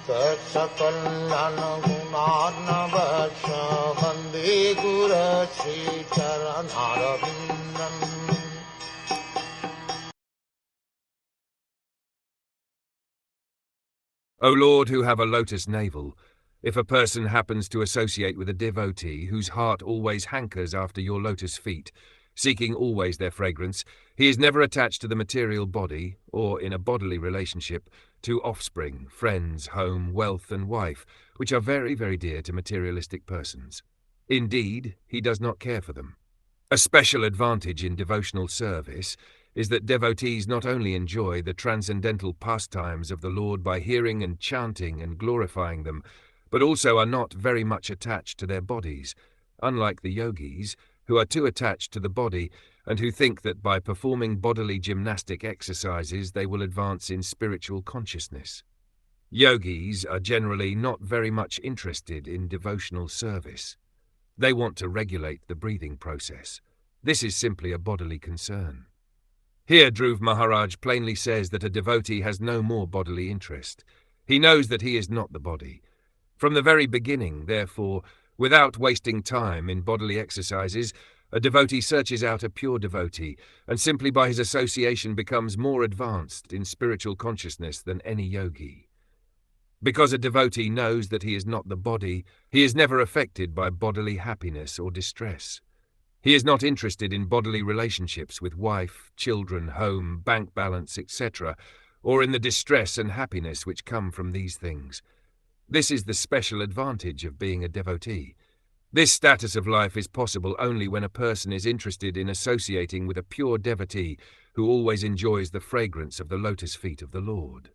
Saksakallan gunarnavasya Vande Guru Sri Charanarabindam. O Lord, who have a lotus navel, if a person happens to associate with a devotee whose heart always hankers after your lotus feet, seeking always their fragrance, he is never attached to the material body, or in a bodily relationship, to offspring, friends, home, wealth, and wife, which are very, very dear to materialistic persons. Indeed, he does not care for them. A special advantage in devotional service is that devotees not only enjoy the transcendental pastimes of the Lord by hearing and chanting and glorifying them, but also are not very much attached to their bodies, unlike the yogis, who are too attached to the body and who think that by performing bodily gymnastic exercises they will advance in spiritual consciousness. Yogis are generally not very much interested in devotional service. They want to regulate the breathing process. This is simply a bodily concern. Here Dhruv Maharaj plainly says that a devotee has no more bodily interest. He knows that he is not the body. From the very beginning, therefore, without wasting time in bodily exercises, a devotee searches out a pure devotee, and simply by his association becomes more advanced in spiritual consciousness than any yogi. Because a devotee knows that he is not the body, he is never affected by bodily happiness or distress. He is not interested in bodily relationships with wife, children, home, bank balance, etc., or in the distress and happiness which come from these things. This is the special advantage of being a devotee. This status of life is possible only when a person is interested in associating with a pure devotee who always enjoys the fragrance of the lotus feet of the Lord.